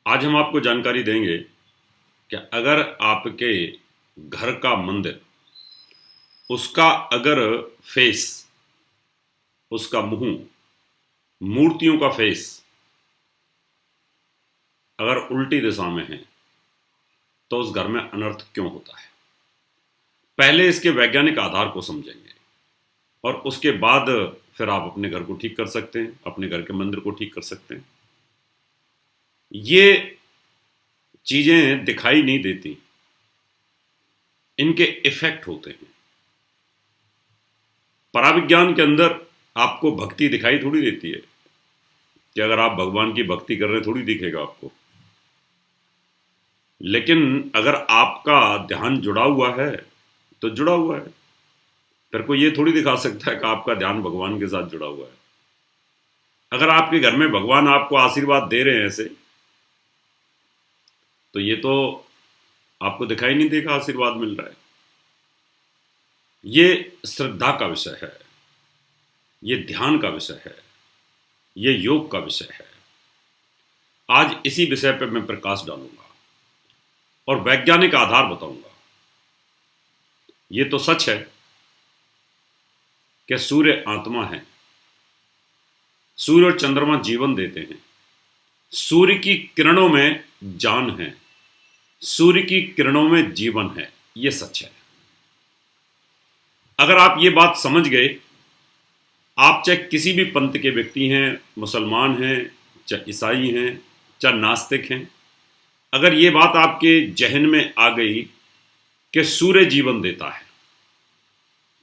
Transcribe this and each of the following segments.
आज हम आपको जानकारी देंगे कि अगर आपके घर का मंदिर, उसका अगर फेस, उसका मुंह, मूर्तियों का फेस अगर उल्टी दिशा में है तो उस घर में अनर्थ क्यों होता है। पहले इसके वैज्ञानिक आधार को समझेंगे और उसके बाद फिर आप अपने घर को ठीक कर सकते हैं, अपने घर के मंदिर को ठीक कर सकते हैं। ये चीजें दिखाई नहीं देती, इनके इफेक्ट होते हैं। पराविज्ञान के अंदर आपको भक्ति दिखाई थोड़ी देती है कि अगर आप भगवान की भक्ति कर रहे हैं थोड़ी दिखेगा आपको, लेकिन अगर आपका ध्यान जुड़ा हुआ है तो जुड़ा हुआ है। फिर कोई ये थोड़ी दिखा सकता है कि आपका ध्यान भगवान के साथ जुड़ा हुआ है। अगर आपके घर में भगवान आपको आशीर्वाद दे रहे हैं ऐसे, तो ये तो आपको दिखाई नहीं देगा आशीर्वाद मिल रहा है। ये श्रद्धा का विषय है, ये ध्यान का विषय है, ये योग का विषय है। आज इसी विषय पर मैं प्रकाश डालूंगा और वैज्ञानिक आधार बताऊंगा। ये तो सच है कि सूर्य आत्मा है, सूर्य और चंद्रमा जीवन देते हैं, सूर्य की किरणों में जान है, सूर्य की किरणों में जीवन है। ये सच है। अगर आप ये बात समझ गए, आप चाहे किसी भी पंथ के व्यक्ति हैं, मुसलमान हैं, चाहे ईसाई हैं, चाहे नास्तिक हैं, अगर ये बात आपके जहन में आ गई कि सूर्य जीवन देता है,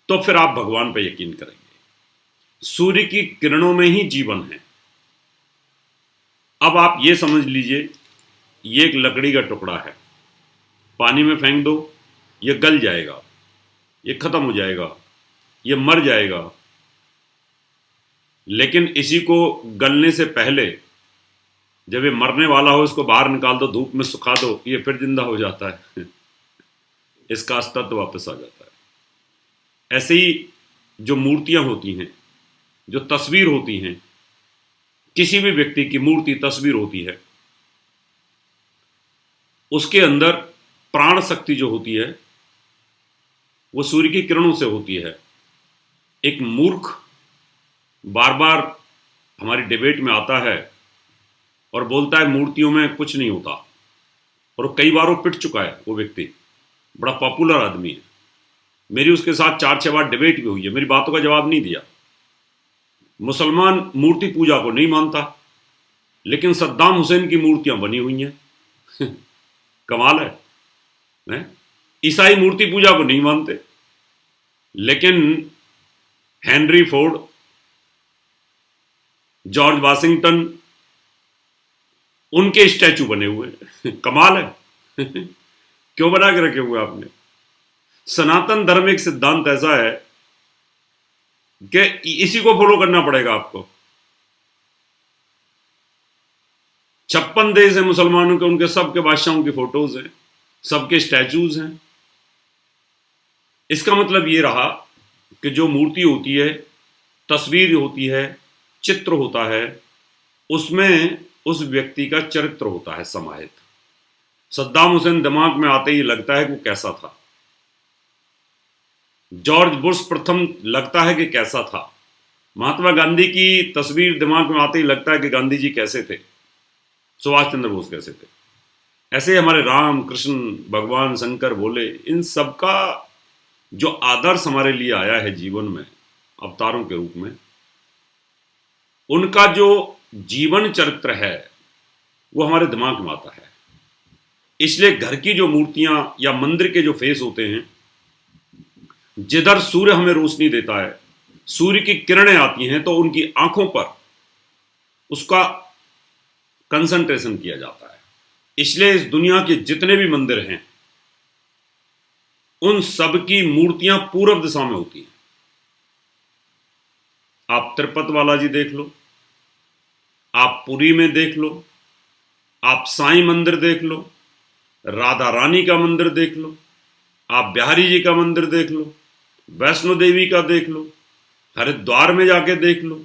तो फिर आप भगवान पर यकीन करेंगे। सूर्य की किरणों में ही जीवन है। अब आप ये समझ लीजिए, ये एक लकड़ी का टुकड़ा है, पानी में फेंक दो, ये गल जाएगा, ये खत्म हो जाएगा, ये मर जाएगा। लेकिन इसी को गलने से पहले जब ये मरने वाला हो, इसको बाहर निकाल दो, धूप में सुखा दो, ये फिर जिंदा हो जाता है। इसका अस्तित्व वापस आ जाता है। ऐसे ही जो मूर्तियां होती हैं, जो तस्वीर होती हैं, किसी भी व्यक्ति की मूर्ति तस्वीर होती है, उसके अंदर प्राण शक्ति जो होती है वो सूर्य की किरणों से होती है। एक मूर्ख बार बार हमारी डिबेट में आता है और बोलता है मूर्तियों में कुछ नहीं होता, और कई बार वो पिट चुका है। वो व्यक्ति बड़ा पॉपुलर आदमी है, मेरी उसके साथ 4-6 बार डिबेट भी हुई है, मेरी बातों का जवाब नहीं दिया। मुसलमान मूर्ति पूजा को नहीं मानता, लेकिन सद्दाम हुसैन की मूर्तियां बनी हुई हैं। कमाल है। ईसाई मूर्ति पूजा को नहीं मानते, लेकिन हेनरी फोर्ड, जॉर्ज वाशिंगटन, उनके स्टैचू बने हुए हैं। कमाल है। क्यों बना के रखे हुए आपने? सनातन धर्म एक सिद्धांत ऐसा है कि इसी को फॉलो करना पड़ेगा आपको। 56 देश है मुसलमानों के, उनके सबके बादशाहों की फोटोज हैं, सबके स्टैचूज हैं। इसका मतलब ये रहा कि जो मूर्ति होती है, तस्वीर होती है, चित्र होता है, उसमें उस व्यक्ति का चरित्र होता है समाहित। सद्दाम हुसैन दिमाग में आते ही लगता है कि वो कैसा था। जॉर्ज बुश प्रथम लगता है कि कैसा था। महात्मा गांधी की तस्वीर दिमाग में आते ही लगता है कि गांधी जी कैसे थे, सुभाष चंद्र बोस कैसे थे। ऐसे हमारे राम, कृष्ण, भगवान, शंकर, भोले, इन सबका जो आदर्श हमारे लिए आया है जीवन में अवतारों के रूप में, उनका जो जीवन चरित्र है वो हमारे दिमाग में आता है। इसलिए घर की जो मूर्तियां या मंदिर के जो फेस होते हैं, जिधर सूर्य हमें रोशनी देता है, सूर्य की किरणें आती हैं, तो उनकी आंखों पर उसका कंसंट्रेशन किया जाता है। इसलिए इस दुनिया के जितने भी मंदिर हैं, उन सब की मूर्तियां पूर्व दिशा में होती हैं। आप तिरुपति बालाजी देख लो, आप पुरी में देख लो, आप साईं मंदिर देख लो, राधा रानी का मंदिर देख लो, आप बिहारी जी का मंदिर देख लो, वैष्णो देवी का देख लो, हरिद्वार में जाके देख लो,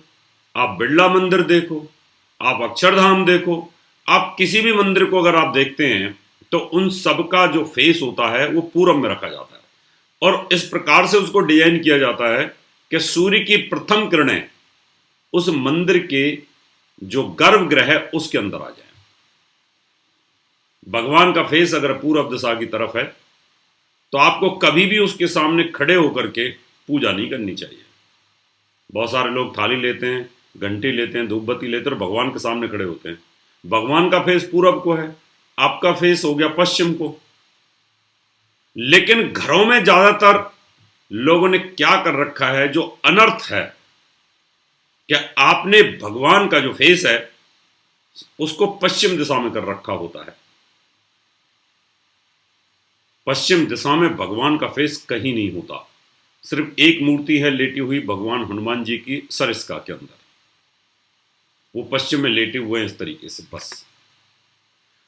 आप बिरला मंदिर देखो, आप अक्षरधाम देखो, आप किसी भी मंदिर को अगर आप देखते हैं तो उन सब का जो फेस होता है वो पूरब में रखा जाता है, और इस प्रकार से उसको डिजाइन किया जाता है कि सूर्य की प्रथम किरणें उस मंदिर के जो गर्भगृह है उसके अंदर आ जाए। भगवान का फेस अगर पूरब दिशा की तरफ है तो आपको कभी भी उसके सामने खड़े होकर के पूजा नहीं करनी चाहिए। बहुत सारे लोग थाली लेते हैं, घंटी लेते हैं, धूप बत्ती लेते हैं और भगवान के सामने खड़े होते हैं। भगवान का फेस पूरब को है, आपका फेस हो गया पश्चिम को। लेकिन घरों में ज्यादातर लोगों ने क्या कर रखा है जो अनर्थ है कि आपने भगवान का जो फेस है उसको पश्चिम दिशा में कर रखा होता है। पश्चिम दिशा में भगवान का फेस कहीं नहीं होता, सिर्फ एक मूर्ति है लेटी हुई भगवान हनुमान जी की सरिस्का के अंदर, वो पश्चिम में लेटे हुए हैं इस तरीके से। बस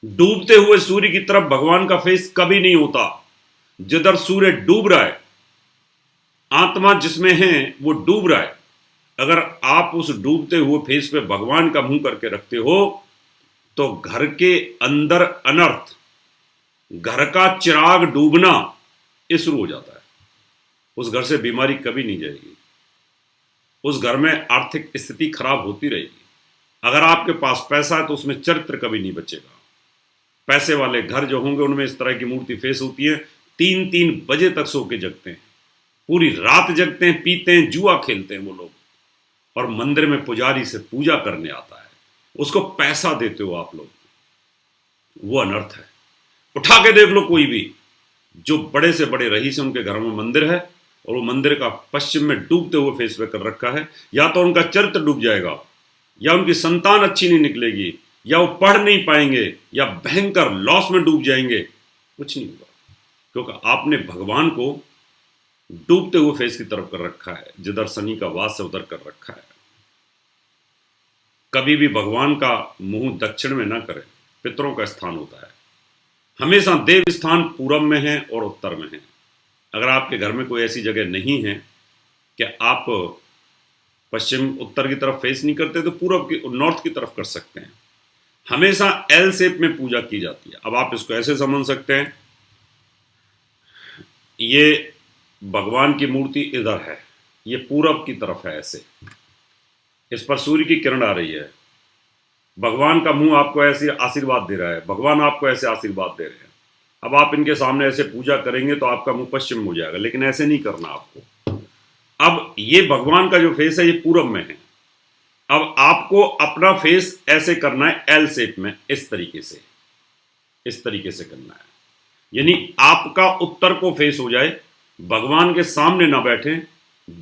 डूबते हुए सूर्य की तरफ भगवान का फेस कभी नहीं होता। जिधर सूर्य डूब रहा है, आत्मा जिसमें है वो डूब रहा है। अगर आप उस डूबते हुए फेस पे भगवान का मुंह करके रखते हो तो घर के अंदर अनर्थ, घर का चिराग डूबना ये शुरू हो जाता है। उस घर से बीमारी कभी नहीं जाएगी, उस घर में आर्थिक स्थिति खराब होती रहेगी। अगर आपके पास पैसा है तो उसमें चरित्र कभी नहीं बचेगा। पैसे वाले घर जो होंगे उनमें इस तरह की मूर्ति फेस होती है। 3-3 बजे तक सो के जगते हैं, पूरी रात जगते हैं, पीते हैं, जुआ खेलते हैं वो लोग, और मंदिर में पुजारी से पूजा करने आता है, उसको पैसा देते हो आप लोग, वो अनर्थ है। उठा के देख लो कोई भी जो बड़े से बड़े रईस है उनके घर में मंदिर है और वो मंदिर का पश्चिम में डूबते हुए फेस पे कर रखा है, या तो उनका चरित्र डूब जाएगा, या उनकी संतान अच्छी नहीं निकलेगी, या वो पढ़ नहीं पाएंगे, या भयंकर लॉस में डूब जाएंगे। कुछ नहीं होगा, क्योंकि आपने भगवान को डूबते हुए फेस की तरफ कर रखा है। जिधर शनि का वास है उधर कर रखा है। कभी भी भगवान का मुंह दक्षिण में ना करें, पितरों का स्थान होता है। हमेशा देव स्थान पूरब में है और उत्तर में है। अगर आपके घर में कोई ऐसी जगह नहीं है कि आप पश्चिम उत्तर की तरफ फेस नहीं करते तो पूरब की नॉर्थ की तरफ कर सकते हैं। हमेशा एल शेप में पूजा की जाती है। अब आप इसको ऐसे समझ सकते हैं, ये भगवान की मूर्ति इधर है, ये पूरब की तरफ है, ऐसे इस पर सूर्य की किरण आ रही है। भगवान का मुंह आपको ऐसे आशीर्वाद दे रहा है, भगवान आपको ऐसे आशीर्वाद दे रहे हैं। अब आप इनके सामने ऐसे पूजा करेंगे तो आपका मुंह पश्चिम हो जाएगा, लेकिन ऐसे नहीं करना आपको। अब ये भगवान का जो फेस है ये पूरब में है। अब आपको अपना फेस ऐसे करना है एल शेप में, इस तरीके से करना है। यानी आपका उत्तर को फेस हो जाए, भगवान के सामने ना बैठे,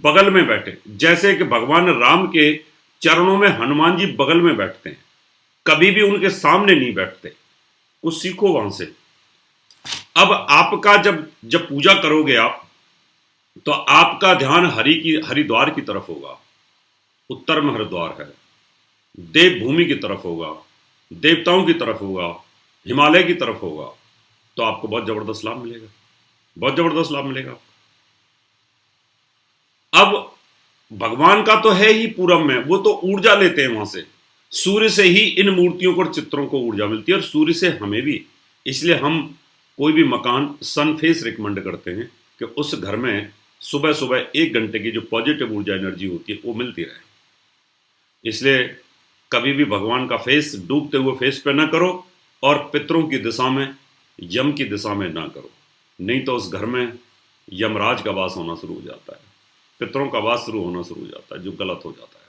बगल में बैठे। जैसे कि भगवान राम के चरणों में हनुमान जी बगल में बैठते हैं, कभी भी उनके सामने नहीं बैठते। कुछ सीखो वहां से। अब आपका जब पूजा करोगे आप, तो आपका ध्यान हरिद्वार की तरफ होगा। उत्तर में हरिद्वार है, देवभूमि की तरफ होगा, देवताओं की तरफ होगा, हिमालय की तरफ होगा, तो आपको बहुत जबरदस्त लाभ मिलेगा, बहुत जबरदस्त लाभ मिलेगा। अब भगवान का तो है ही पूरब में, वो तो ऊर्जा लेते हैं वहां से। सूर्य से ही इन मूर्तियों को और चित्रों को ऊर्जा मिलती है, और सूर्य से हमें भी। इसलिए हम कोई भी मकान सन फेस रिकमेंड करते हैं कि उस घर में सुबह सुबह 1 घंटे की जो पॉजिटिव ऊर्जा एनर्जी होती है वो मिलती रहे। इसलिए कभी भी भगवान का फेस डूबते हुए फेस पे ना करो, और पितरों की दिशा में, यम की दिशा में ना करो, नहीं तो उस घर में यमराज का वास होना शुरू हो जाता है, पितरों का वास शुरू होना शुरू हो जाता है, जो गलत हो जाता है।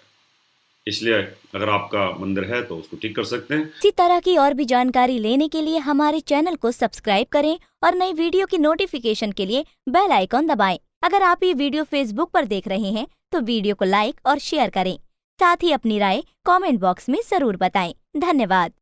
इसलिए अगर आपका मंदिर है तो उसको ठीक कर सकते हैं। इसी तरह की और भी जानकारी लेने के लिए हमारे चैनल को सब्सक्राइब करें और नई वीडियो की नोटिफिकेशन के लिए बेल आइकॉन दबाएं। अगर आप ये वीडियो फेसबुक पर देख रहे हैं तो वीडियो को लाइक और शेयर करें। साथ ही अपनी राय कमेंट बॉक्स में जरूर बताएं। धन्यवाद।